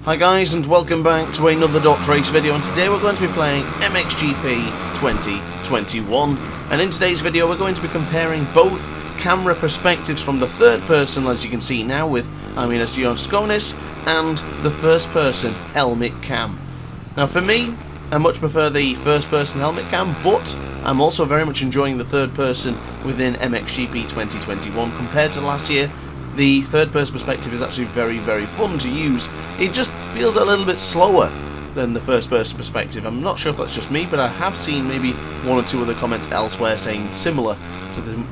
Hi guys, and welcome back to another DrAce video, and today we're going to be playing MXGP 2021. And in today's video we're going to be comparing both camera perspectives from the third person, as you can see now, with Asconis, and the first person helmet cam. Now for me, I much prefer the first person helmet cam, but I'm also very much enjoying the third person within MXGP 2021 compared to last year. The third person perspective is actually very, very fun to use. It just feels a little bit slower than the first person perspective. I'm not sure if that's just me, but I have seen maybe one or two other comments elsewhere saying similar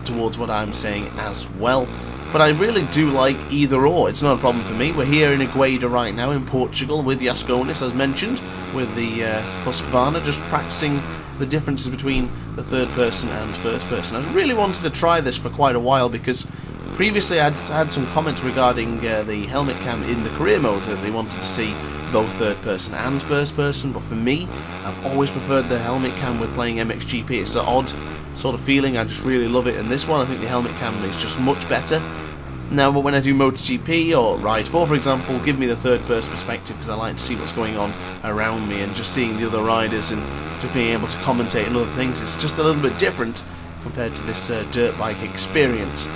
towards what I'm saying as well. But I really do like either or. It's not a problem for me. We're here in Agueda right now in Portugal with Asconis, as mentioned, with the Husqvarna, just practicing the differences between the third person and first person. I really wanted to try this for quite a while because previously I'd had some comments regarding the helmet cam in the career mode, that they wanted to see both third person and first person, but for me, I've always preferred the helmet cam with playing MXGP. It's an odd sort of feeling, I just really love it, and this one I think the helmet cam is just much better. Now, but when I do MotoGP or Ride 4, for example, give me the third person perspective because I like to see what's going on around me and just seeing the other riders and just being able to commentate and other things. It's just a little bit different compared to this dirt bike experience.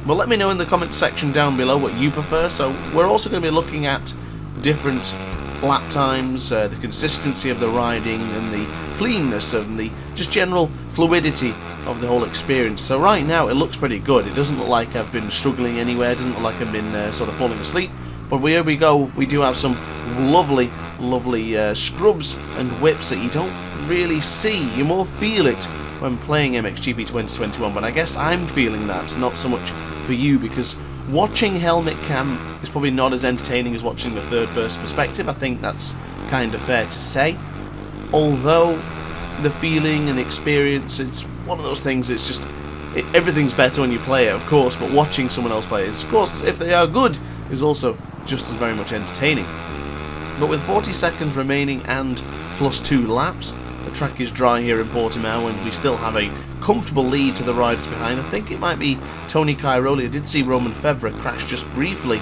Well, let me know in the comments section down below what you prefer. So we're also going to be looking at different lap times, the consistency of the riding and the cleanness and the just general fluidity of the whole experience. So right now it looks pretty good. It doesn't look like I've been struggling anywhere. It doesn't look like I've been sort of falling asleep. But here we go. We do have some lovely scrubs and whips that you don't really see. You more feel it when playing MXGP 2021, but I guess I'm feeling that, not so much for you, because watching helmet cam is probably not as entertaining as watching the third person perspective. I think that's kind of fair to say. Although the feeling and the experience, it's one of those things, it's just, everything's better when you play it, of course, but watching someone else play it, of course, if they are good, is also just as very much entertaining. But with 40 seconds remaining and plus 2 laps, the track is dry here in Portimao, and we still have a comfortable lead to the riders behind. I think it might be Tony Cairoli. I did see Roman Febvre crash just briefly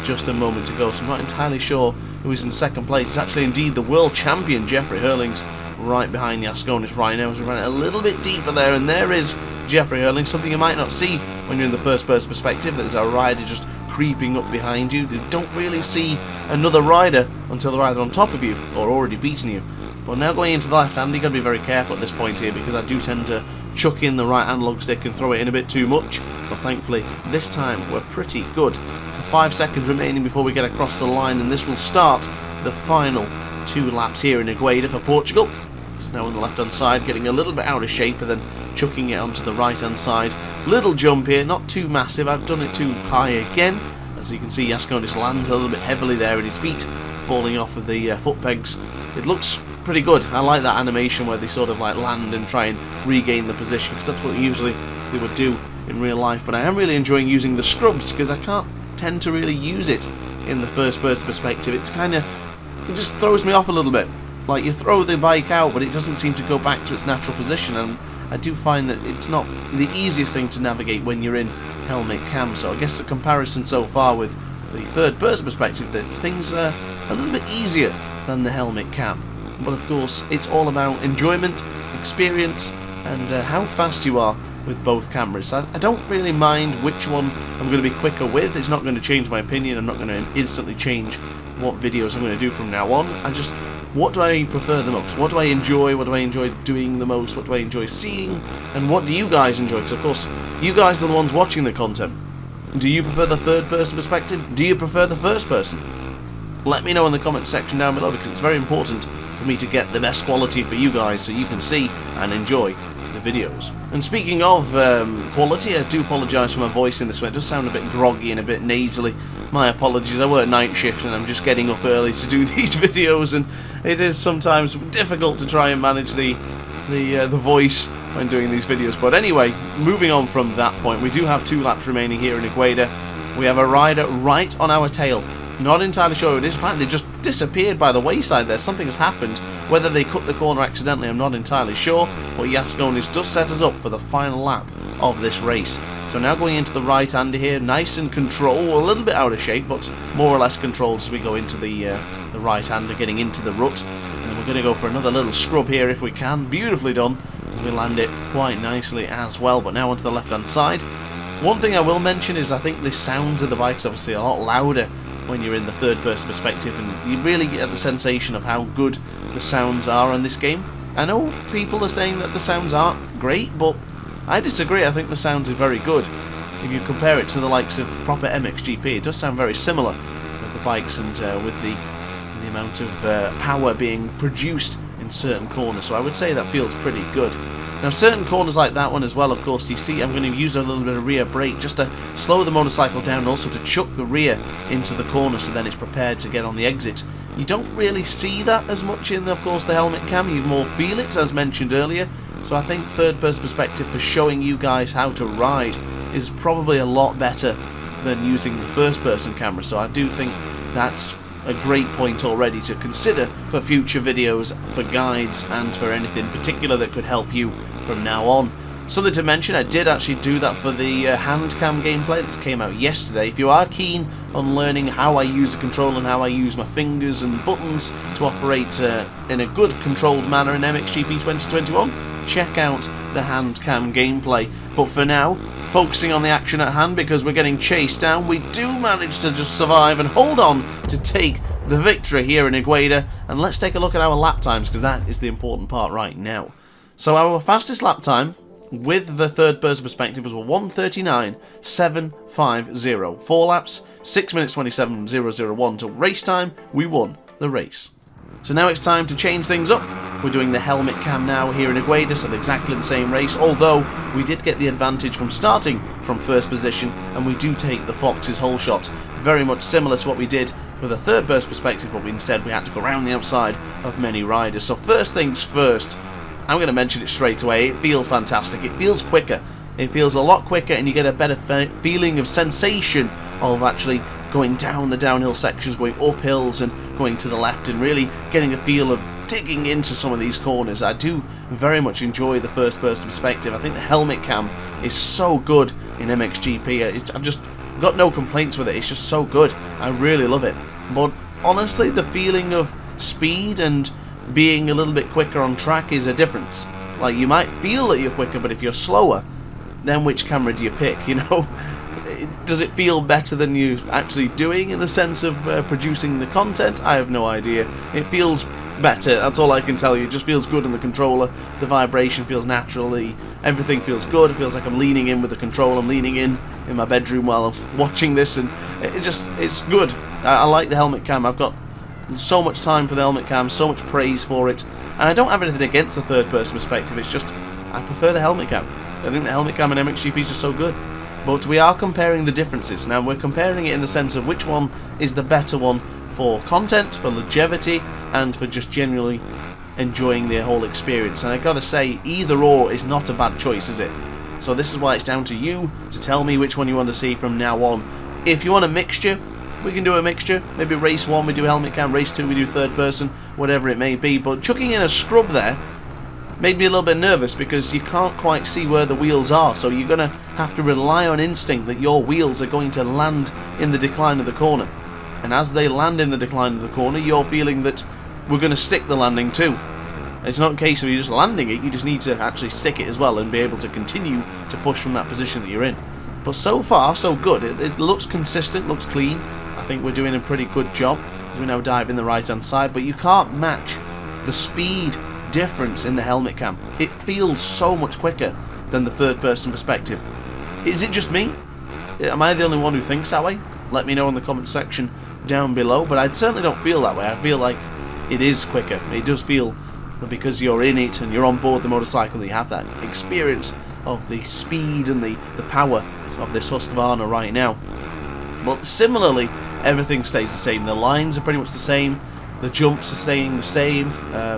just a moment ago, so I'm not entirely sure who is in second place. It's actually indeed the world champion Jeffrey Hurling's right behind Asconis right now as we run it a little bit deeper there, and there is Jeffrey Hurling, something you might not see when you're in the first person perspective. There's a rider just creeping up behind you. You don't really see another rider until they're either on top of you or already beating you. But now going into the left hand, you've got to be very careful at this point here, because I do tend to chuck in the right analog stick and throw it in a bit too much. But thankfully, this time we're pretty good. So 5 seconds remaining before we get across the line, and this will start the final 2 laps here in Agueda for Portugal. So now on the left hand side, getting a little bit out of shape and then chucking it onto the right hand side. Little jump here, not too massive. I've done it too high again. As you can see, Asconis lands a little bit heavily there, and his feet falling off of the foot pegs. It looks pretty good. I like that animation where they sort of like land and try and regain the position, because that's what usually they would do in real life. But I am really enjoying using the scrubs because I can't tend to really use it in the first person perspective. It's kind of, it just throws me off a little bit. Like, you throw the bike out, but it doesn't seem to go back to its natural position, and I do find that it's not the easiest thing to navigate when you're in helmet cam. So I guess the comparison so far with the third person perspective, that things are a little bit easier than the helmet cam. But of course, it's all about enjoyment, experience, and how fast you are with both cameras. I don't really mind which one I'm going to be quicker with. It's not going to change my opinion. I'm not going to instantly change what videos I'm going to do from now on. What do I prefer the most? What do I enjoy? What do I enjoy doing the most? What do I enjoy seeing? And what do you guys enjoy? Because of course, you guys are the ones watching the content. Do you prefer the third person perspective? Do you prefer the first person? Let me know in the comment section down below, because it's very important for me to get the best quality for you guys so you can see and enjoy the videos. And speaking of quality, I do apologise for my voice in this one. It does sound a bit groggy and a bit nasally. My apologies. I work night shift and I'm just getting up early to do these videos, and it is sometimes difficult to try and manage the voice when doing these videos. But anyway, moving on from that point, we do have 2 laps remaining here in Agueda. We have a rider right on our tail. Not entirely sure who it is. In fact, they just disappeared by the wayside there. Something has happened. Whether they cut the corner accidentally, I'm not entirely sure. But Asconis does set us up for the final lap of this race. So now going into the right-hander here, nice and controlled, a little bit out of shape, but more or less controlled as we go into the right-hander, getting into the rut. And then we're going to go for another little scrub here if we can. Beautifully done. We land it quite nicely as well, but now onto the left-hand side. One thing I will mention is I think the sounds of the bike's obviously a lot louder when you're in the third-person perspective, and you really get the sensation of how good the sounds are in this game. I know people are saying that the sounds aren't great, but I disagree. I think the sounds are very good. If you compare it to the likes of proper MXGP, it does sound very similar with the bikes and with the amount of power being produced in certain corners, so I would say that feels pretty good. Now certain corners like that one as well, of course, you see I'm going to use a little bit of rear brake just to slow the motorcycle down and also to chuck the rear into the corner so then it's prepared to get on the exit. You don't really see that as much in, of course, the helmet cam, you more feel it as mentioned earlier, so I think third person perspective for showing you guys how to ride is probably a lot better than using the first person camera, so I do think that's a great point already to consider for future videos, for guides and for anything particular that could help you from now on. Something to mention, I did actually do that for the hand cam gameplay that came out yesterday. If you are keen on learning how I use the controller and how I use my fingers and buttons to operate in a good controlled manner in MXGP 2021, check out the hand cam gameplay. But for now, focusing on the action at hand because we're getting chased down, we do manage to just survive and hold on to take the victory here in Igueda. And let's take a look at our lap times because that is the important part right now. So our fastest lap time with the third person perspective was 1:39.750. 4 laps, 6 minutes 27.001 till race time. We won the race. So now it's time to change things up. We're doing the helmet cam now here in Igueda, so exactly the same race, although we did get the advantage from starting from first position, and we do take the Fox's whole shot. Very much similar to what we did for the third person perspective, but instead we had to go around the outside of many riders. So first things first, I'm going to mention it straight away, it feels fantastic, it feels quicker. It feels a lot quicker and you get a better feeling of sensation of actually going down the downhill sections, going up hills and going to the left and really getting a feel of digging into some of these corners. I do very much enjoy the first person perspective. I think the helmet cam is so good in MXGP. I've just got no complaints with it. It's just so good. I really love it. But honestly, the feeling of speed and being a little bit quicker on track is a difference. Like, you might feel that you're quicker, but if you're slower, then which camera do you pick, you know? Does it feel better than you actually doing in the sense of producing the content? I have no idea. It feels better, that's all I can tell you. It just feels good in the controller. The vibration feels natural. Everything feels good. It feels like I'm leaning in with the controller. I'm leaning in my bedroom while I'm watching this, and it's good. I like the helmet cam. I've got so much time for the helmet cam, so much praise for it, and I don't have anything against the third person perspective. It's just I prefer the helmet cam. I think the helmet cam in MXGP is just so good. But we are comparing the differences. Now we're comparing it in the sense of which one is the better one for content, for longevity, and for just generally enjoying the whole experience. And I gotta say, either or is not a bad choice, is it? So this is why it's down to you to tell me which one you want to see from now on. If you want a mixture, we can do a mixture. Maybe race 1 we do helmet cam, race 2 we do third person, whatever it may be. But chucking in a scrub there made me a little bit nervous because you can't quite see where the wheels are, so you're going to have to rely on instinct that your wheels are going to land in the decline of the corner. And as they land in the decline of the corner, you're feeling that we're going to stick the landing too. It's not a case of you just landing it, you just need to actually stick it as well and be able to continue to push from that position that you're in. But so far, so good. It looks consistent, looks clean. I think we're doing a pretty good job as we now dive in the right-hand side, but you can't match the speed difference in the helmet cam. It feels so much quicker than the third person perspective. Is it just me? Am I the only one who thinks that way? Let me know in the comment section down below, but I certainly don't feel that way. I feel like it is quicker. It does feel that because you're in it and you're on board the motorcycle, you have that experience of the speed and the power of this Husqvarna right now. But similarly, everything stays the same. The lines are pretty much the same. The jumps are staying the same,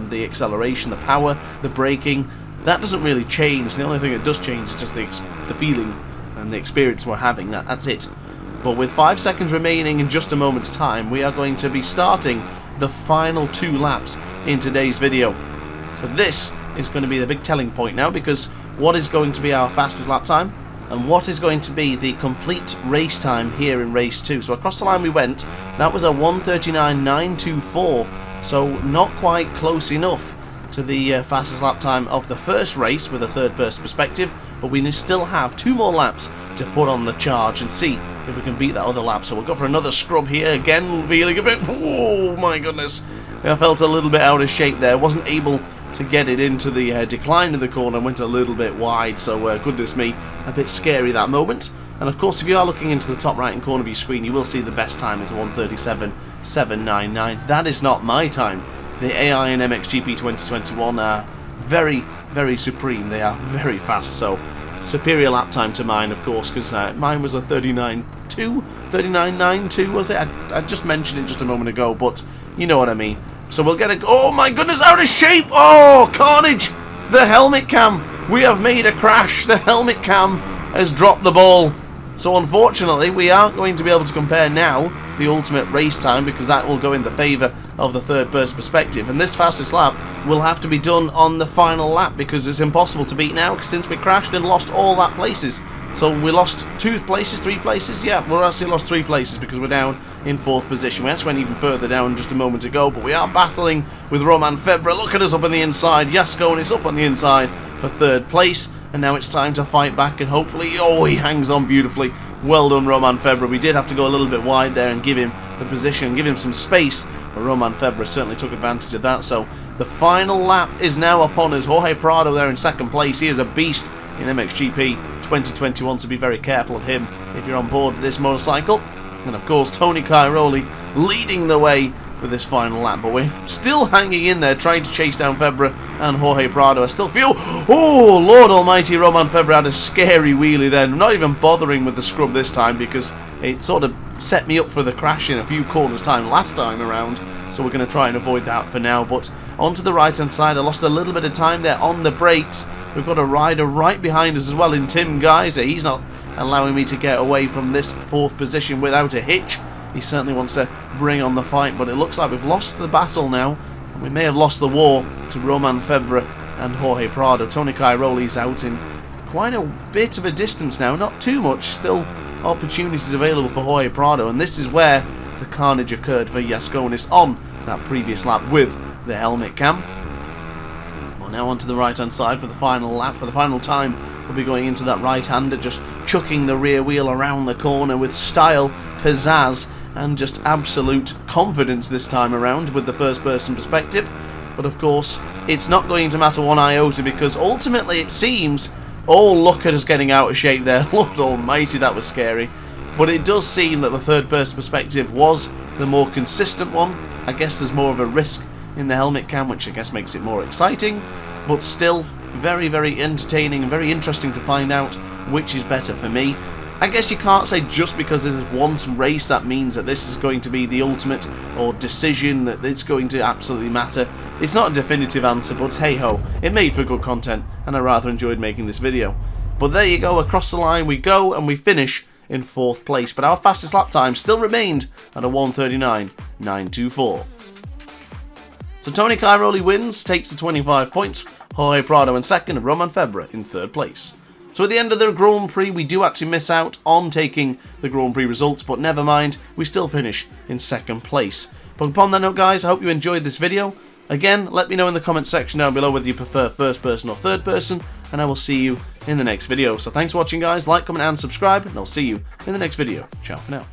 the acceleration, the power, the braking, that doesn't really change. The only thing that does change is just the feeling and the experience we're having. That's it. But with 5 seconds remaining in just a moment's time, we are going to be starting the final 2 laps in today's video. So this is going to be the big telling point now, because what is going to be our fastest lap time? and what is going to be the complete race time here in race 2. So across the line we went, that was a 1:39.924, so not quite close enough to the fastest lap time of the first race with a third person perspective, but we still have 2 more laps to put on the charge and see if we can beat that other lap. So we'll go for another scrub here, again feeling a bit, oh my goodness, I felt a little bit out of shape there, wasn't able to get it into the decline of the corner, went a little bit wide, so goodness me, a bit scary that moment. And of course, if you are looking into the top right hand corner of your screen, you will see the best time is 1:37.799. That is not my time. The AI in MXGP 2021 are very, very supreme. They are very fast, so superior lap time to mine, of course, because mine was a 39.92 was it? I just mentioned it just a moment ago, but you know what I mean. So we'll get a... Oh my goodness, out of shape! Oh, carnage! The helmet cam! We have made a crash. The helmet cam has dropped the ball. So unfortunately, we aren't going to be able to compare now the ultimate race time, because that will go in the favour of the third person perspective. And this fastest lap will have to be done on the final lap, because it's impossible to beat now since we crashed and lost all that places. So we lost 2 places, 3 places? Yeah, we actually lost 3 places because we're down in 4th position. We actually went even further down just a moment ago, but we are battling with Romain Febvre. Look at us up on the inside. Gascoigne is up on the inside for 3rd place. And now it's time to fight back, and hopefully, oh, he hangs on beautifully. Well done, Romain Febvre. We did have to go a little bit wide there and give him the position, give him some space, but Romain Febvre certainly took advantage of that. So the final lap is now upon us. Jorge Prado there in 2nd place. He is a beast in MXGP 2021, so be very careful of him if you're on board this motorcycle. And of course, Tony Cairoli leading the way for this final lap, but we're still hanging in there trying to chase down Febvre and Jorge Prado. I still feel, oh Lord almighty, Romain Febvre had a scary wheelie then. I'm not even bothering with the scrub this time because it sort of set me up for the crash in a few corners time last time around, so we're going to try and avoid that for now. But onto the right hand side, I lost a little bit of time there on the brakes. We've got a rider right behind us as well in Tim Geiser. He's not allowing me to get away from this 4th position without a hitch. He certainly wants to bring on the fight, but it looks like we've lost the battle now, and we may have lost the war to Romain Febvre and Jorge Prado. Tony Cairoli's out in quite a bit of a distance now, not too much, still opportunities available for Jorge Prado, and this is where the carnage occurred for Gascoigne on that previous lap with the helmet cam. Well, now onto the right hand side for the final lap. For the final time, we'll be going into that right-hander, just chucking the rear wheel around the corner with style, pizzazz, and just absolute confidence this time around with the first person perspective. But of course, it's not going to matter one iota, because ultimately it seems, oh look at us getting out of shape there, Lord almighty, that was scary. But it does seem that the third person perspective was the more consistent one. I guess there's more of a risk in the helmet cam, which I guess makes it more exciting, but still very, very entertaining and very interesting to find out which is better for me. I guess you can't say just because this is one race that means that this is going to be the ultimate or decision, that it's going to absolutely matter. It's not a definitive answer, but hey ho, it made for good content and I rather enjoyed making this video. But there you go, across the line we go and we finish in 4th place, but our fastest lap time still remained at a 1:39.924. So Tony Cairoli wins, takes the 25 points, Jorge Prado in 2nd and Romain Febvre in 3rd place. So at the end of the Grand Prix, we do actually miss out on taking the Grand Prix results, but never mind, we still finish in 2nd place. But upon that note, guys, I hope you enjoyed this video. Again, let me know in the comment section down below whether you prefer 1st person or 3rd person, and I will see you in the next video. So thanks for watching, guys. Like, comment, and subscribe, and I'll see you in the next video. Ciao for now.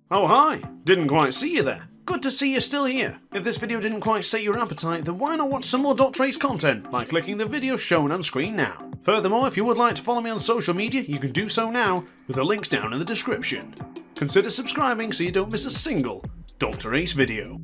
Oh, hi. Didn't quite see you there. Good to see you're still here. If this video didn't quite sate your appetite, then why not watch some more DrAce content by clicking the video shown on screen now. Furthermore, if you would like to follow me on social media, you can do so now with the links down in the description. Consider subscribing so you don't miss a single DrAce video.